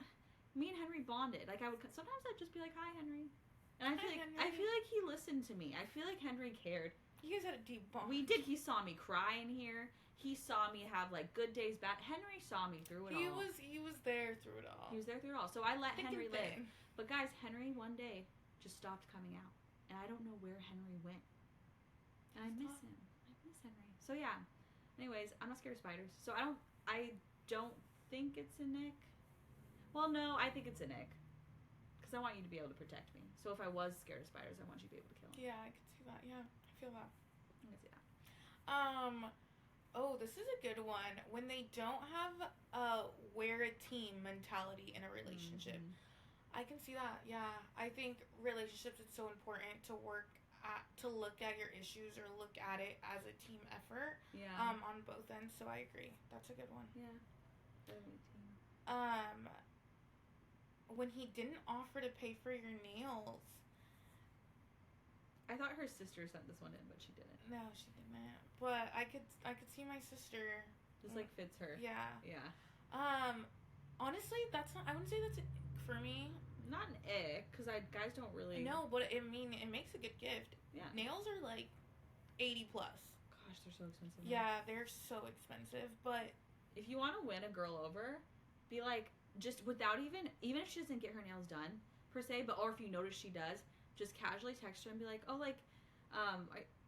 Me and Henry bonded. Like, sometimes I'd just be like, hi, Henry. And I feel like he listened to me. I feel like Henry cared. You guys had a deep bond. We did. He saw me cry in here. He saw me have, like, good days, bad. Henry saw me through it all. He was there through it all. He was there through it all. So I let Henry live. But guys, Henry one day just stopped coming out. And I don't know where Henry went. And I miss him. I miss Henry. So yeah. Anyways, I'm not scared of spiders. So I don't think it's an ick. Well, no, I think it's an ick. Because I want you to be able to protect me. So if I was scared of spiders, I want you to be able to kill them. Yeah, I can see that. Yeah, I feel that. I can see that. Oh, this is a good one. When they don't have a we're a team mentality in a relationship. Mm-hmm. I can see that. Yeah, I think relationships, it's so important to look at your issues or look at it as a team effort. Yeah. On both ends. So I agree. That's a good one. Yeah. When he didn't offer to pay for your nails. I thought her sister sent this one in, but she didn't. No, she didn't. But I could see my sister. Just like fits her. Yeah. Yeah. Honestly, I wouldn't say that's for me. Not an ick, because guys don't really. No, but it makes a good gift. Yeah. Nails are like $80 plus. Gosh, they're so expensive. Yeah, they're so expensive. But if you want to win a girl over, be like, just without even if she doesn't get her nails done per se, or if you notice she does, just casually text her and be like, oh, like,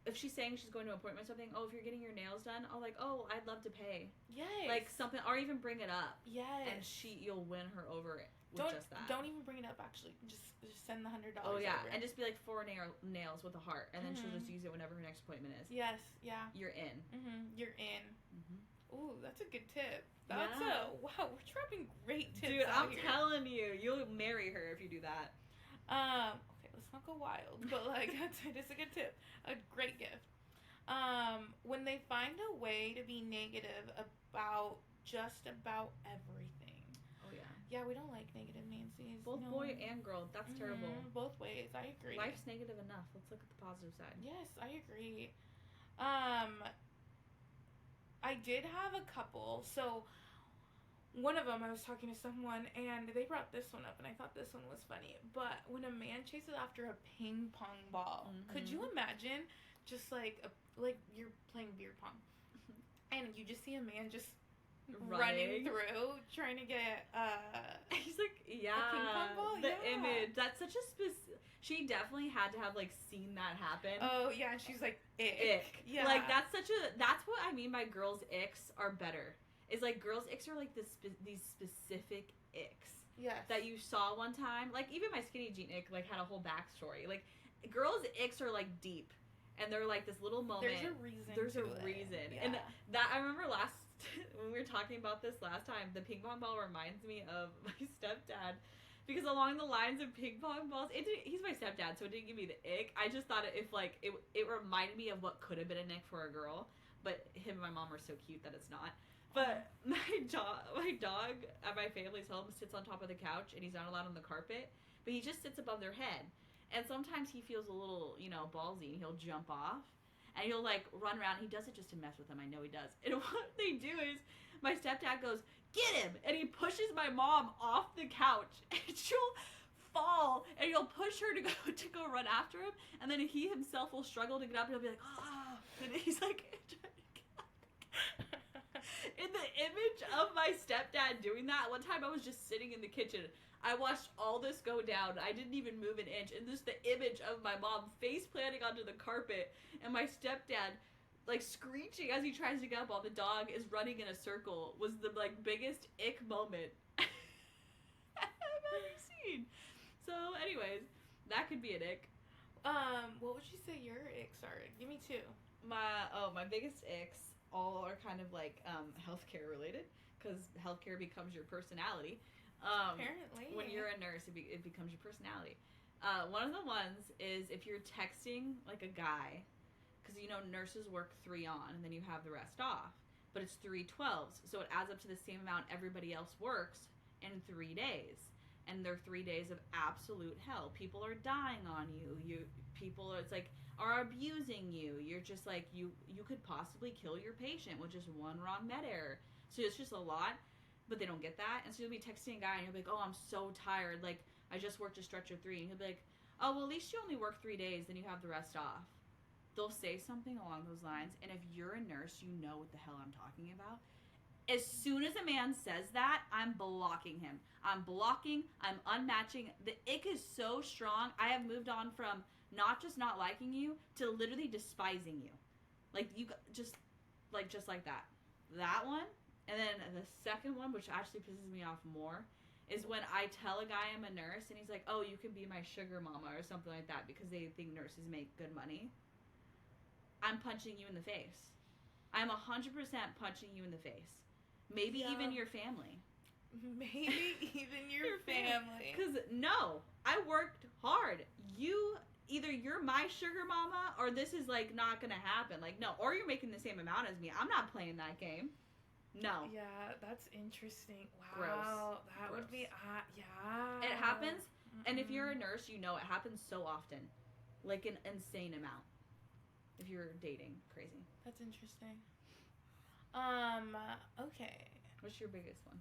if she's saying she's going to an appointment or something, oh, if you're getting your nails done, I'd love to pay. Yes. Like something, or even bring it up. Yes. And you'll win her over with just that. Don't even bring it up, actually. Just send the $100 Oh, yeah. over. And just be like 4 nails with a heart. And then she'll just use it whenever her next appointment is. Yes. Yeah. You're in. Mm-hmm. You're in. Mm-hmm. Ooh, that's a good tip. Wow, we're dropping great tips. Dude, I'm telling you, you'll marry her if you do that. Okay, let's not go wild, but like it's a good tip. A great gift. When they find a way to be negative about just about everything. Oh yeah. Yeah, we don't like negative Nancy's. Both boy and girl. That's terrible. Both ways. I agree. Life's negative enough. Let's look at the positive side. Yes, I agree. I did have a couple. So one of them, I was talking to someone, and they brought this one up, and I thought this one was funny. But when a man chases after a ping pong ball, could you imagine just like you're playing beer pong, and you just see a man just running through trying to get he's like, yeah, a ping pong ball? The image, that's such a she definitely had to have like seen that happen. Oh yeah, and she's like, ick. Yeah, like that's what I mean by girls' icks are better. Is like girls' icks are like these specific icks. Yes. That you saw one time. Like even my skinny jean ick like had a whole backstory. Like girls' icks are like deep, and they're like this little moment. There's a reason. Yeah. And that I remember when we were talking about this last time, the ping pong ball reminds me of my stepdad. Because along the lines of ping pong balls, he's my stepdad, so it didn't give me the ick. I just thought it reminded me of what could have been an ick for a girl, but him and my mom are so cute that it's not. But my dog at my family's home sits on top of the couch, and he's not allowed on the carpet, but he just sits above their head. And sometimes he feels a little, ballsy, and he'll jump off, and he'll, like, run around. He does it just to mess with them. I know he does. And what they do is, my stepdad goes, get him! And he pushes my mom off the couch, and she'll fall, and he'll push her to go run after him, and then he himself will struggle to get up, and he'll be like, ah! And he's like, in the image of my stepdad doing that, one time I was just sitting in the kitchen. I watched all this go down. I didn't even move an inch. And this is the image of my mom face planting onto the carpet, and my stepdad like screeching as he tries to get up while the dog is running in a circle was the like biggest ick moment I've ever seen. So anyways, that could be an ick. What would you say your icks are? Give me two. My biggest icks all are kind of like healthcare related, because healthcare becomes your personality. Apparently. When you're a nurse, it becomes your personality. One of the ones is if you're texting like a guy, because nurses work 3 on and then you have the rest off, but it's 3 12s, so it adds up to the same amount everybody else works. in 3 days. And they're 3 days of absolute hell. People are dying on you. People, it's like, are abusing you. You're just like, you could possibly kill your patient with just one wrong med error. So it's just a lot, but they don't get that. And so you'll be texting a guy and you'll be like, oh, I'm so tired. Like, I just worked a stretcher 3. And he'll be like, oh, well, at least you only work 3 days, then you have the rest off. They'll say something along those lines. And if you're a nurse, you know what the hell I'm talking about. As soon as a man says that, I'm blocking him. I'm unmatching. The ick is so strong. I have moved on from not just not liking you to literally despising you. Like, you just like that. That one. And then the second one, which actually pisses me off more, is when I tell a guy I'm a nurse and he's like, oh, you can be my sugar mama or something like that because they think nurses make good money. I'm punching you in the face. I'm 100% punching you in the face. Maybe even your family. Maybe even your family. Because, no, I worked hard. You're my sugar mama, or this is, like, not going to happen. Like, no, or you're making the same amount as me. I'm not playing that game. No. Yeah, that's interesting. Wow. Gross. That would be, yeah. It happens, and if you're a nurse, you know it happens so often. Like, an insane amount. If you're dating. Crazy. That's interesting. Okay. What's your biggest one?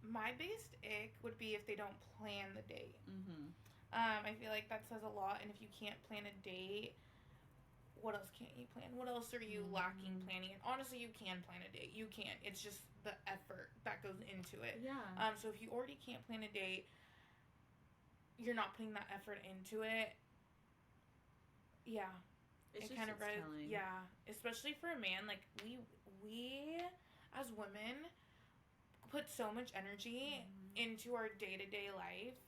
My biggest ick would be if they don't plan the date. Mm-hmm. I feel like that says a lot, and if you can't plan a date, what else can't you plan? What else are you lacking planning? And honestly, you can plan a date. You can. It's just the effort that goes into it. Yeah. So if you already can't plan a date, you're not putting that effort into it. Yeah. It's kind of telling. Yeah, especially for a man, like we as women put so much energy into our day-to-day life,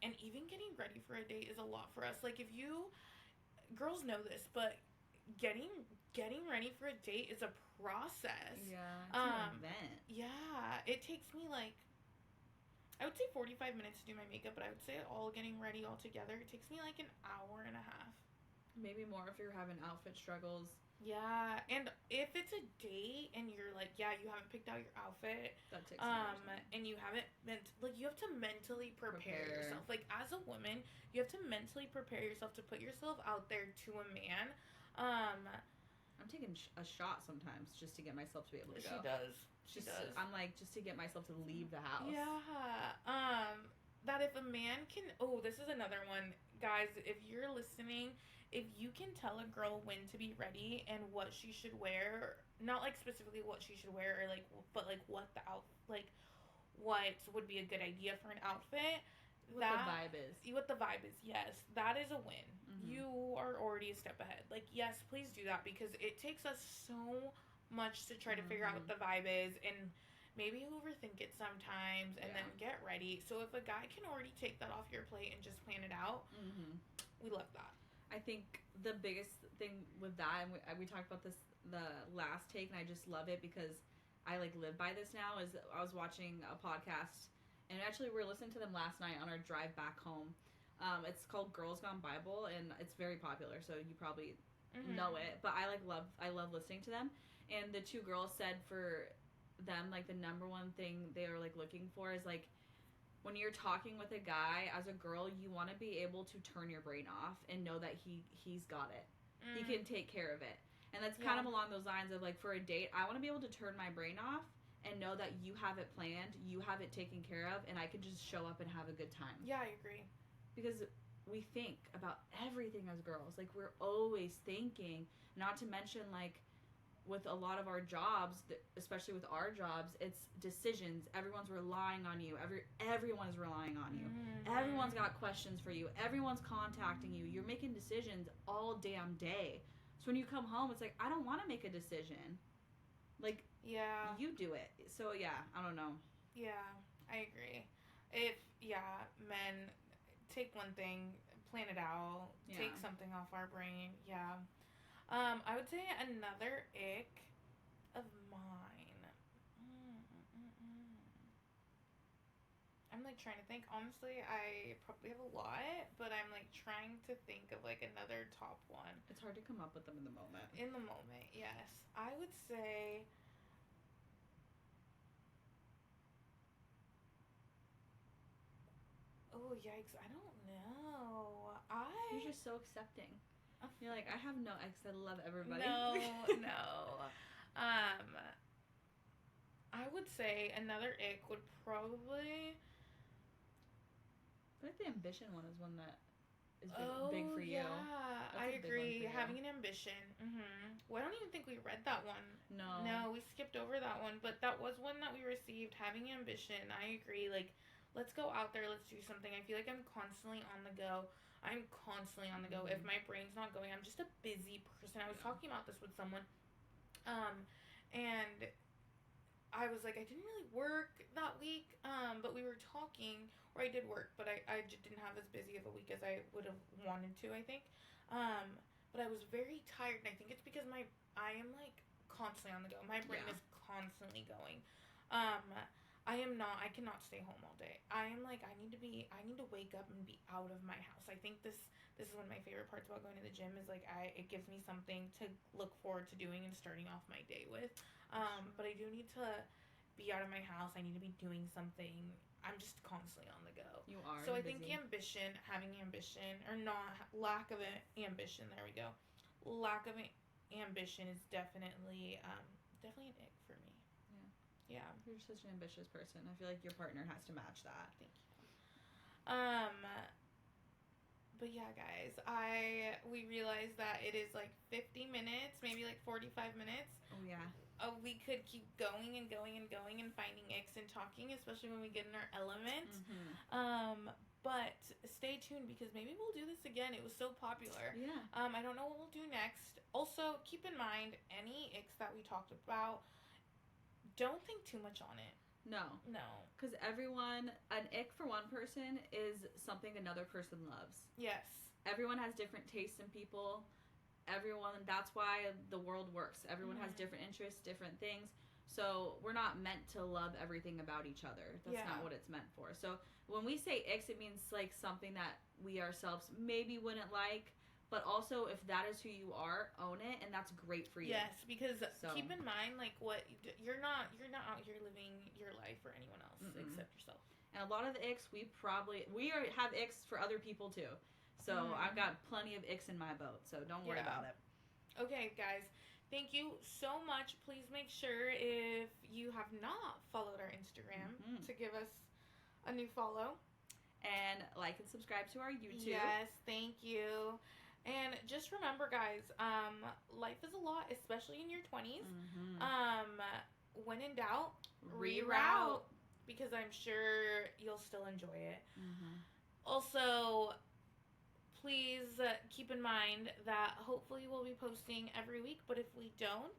and even getting ready for a date is a lot for us. Like, if you girls know this, but getting ready for a date is a process. Yeah, it's an event. Yeah, it takes me like, I would say 45 minutes to do my makeup, but I would say all getting ready all together, it takes me like an hour and a half. Maybe more if you're having outfit struggles. Yeah, and if it's a date and you're like, you haven't picked out your outfit, that takes hours. And you haven't you have to mentally prepare yourself. Like, as a woman, you have to mentally prepare yourself to put yourself out there to a man. I'm taking a shot sometimes just to get myself to be able to go. She does. I'm like, just to get myself to leave the house. Yeah. That if a man can, this is another one, guys. If you're listening. If you can tell a girl when to be ready and what she should wear, not like specifically what she should wear, or like, but like what what would be a good idea for an outfit. What the vibe is. Yes, that is a win. Mm-hmm. You are already a step ahead. Like, yes, please do that, because it takes us so much to try to figure out what the vibe is, and maybe overthink it sometimes, and then get ready. So if a guy can already take that off your plate and just plan it out, we love that. I think the biggest thing with that, and we talked about this the last take, and I just love it because I like live by this now, is I was watching a podcast, and actually we were listening to them last night on our drive back home. It's called Girls Gone Bible, and it's very popular, so you probably know it, but I love listening to them. And the two girls said for them, like, the number one thing they are like looking for is like, when you're talking with a guy, as a girl, you want to be able to turn your brain off and know that he's got it. He can take care of it. And that's kind of along those lines of, like, for a date, I want to be able to turn my brain off and know that you have it planned, you have it taken care of, and I can just show up and have a good time. Yeah, I agree. Because we think about everything as girls. Like, we're always thinking, not to mention, like, with a lot of our jobs, especially with our jobs, it's decisions. Everyone's relying on you. Everyone is relying on you. Everyone's got questions for you. Everyone's contacting you. You're making decisions all damn day. So when you come home, it's like, I don't want to make a decision. Like, you do it. So, yeah, I don't know. Yeah, I agree. Men, take one thing, plan it out, take something off our brain. Yeah. I would say another ick of mine. I'm like trying to think. Honestly, I probably have a lot, but I'm like trying to think of like another top one. It's hard to come up with them in the moment. In the moment, yes. I would say yikes. I don't know. You're just so accepting. You're like, I have no ex. I love everybody. No. I would say another ick would probably... I think the ambition one is one that is big for you. Yeah, I agree. Having an ambition. Well, I don't even think we read that one. No, we skipped over that one. But that was one that we received. Having ambition. I agree. Like, let's go out there. Let's do something. I feel like I'm constantly on the go. If my brain's not going, I'm just a busy person. I was talking about this with someone. And I was like, I didn't really work that week, but we were talking, or I did work, but I just didn't have as busy of a week as I would have wanted to, I think. But I was very tired, and I think it's because I am, like, constantly on the go. My brain is constantly going. I cannot stay home all day. I am like, I need to wake up and be out of my house. I think this is one of my favorite parts about going to the gym is, like, it gives me something to look forward to doing and starting off my day with. But I do need to be out of my house. I need to be doing something. I'm just constantly on the go. You are. So I think having ambition, or lack of ambition, there we go. Lack of ambition is definitely an ick for me. Yeah. You're such an ambitious person. I feel like your partner has to match that. Thank you. But yeah, guys, we realized that it is like 50 minutes, maybe like 45 minutes. Oh, yeah. We could keep going and going and going and finding icks and talking, especially when we get in our element. But stay tuned because maybe we'll do this again. It was so popular. Yeah. I don't know what we'll do next. Also, keep in mind, any icks that we talked about, don't think too much on it. No. Because an ick for one person is something another person loves. Yes. Everyone has different tastes in people. That's why the world works. Everyone has different interests, different things. So we're not meant to love everything about each other. That's not what it's meant for. So when we say icks, it means like something that we ourselves maybe wouldn't like. But also, if that is who you are, own it, and that's great for you. Yes, because keep in mind, like, you're not out here living your life for anyone else except yourself. And a lot of the icks, we have icks for other people too. So I've got plenty of icks in my boat. So don't worry about it. Okay, guys, thank you so much. Please make sure if you have not followed our Instagram to give us a new follow. And like and subscribe to our YouTube. Yes, thank you. And just remember, guys, life is a lot, especially in your 20s. When in doubt, reroute. Because I'm sure you'll still enjoy it. Also, please keep in mind that hopefully we'll be posting every week. But if we don't,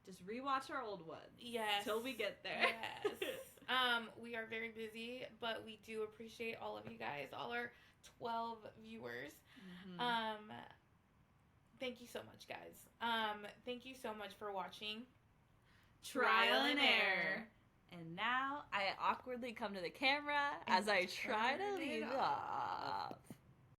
just rewatch our old ones. Yes. Till we get there. Yes. We are very busy, but we do appreciate all of you guys, all our 12 viewers. Thank you so much, guys. Thank you so much for watching Trial and Error. And now I awkwardly come to the camera as I try to leave off.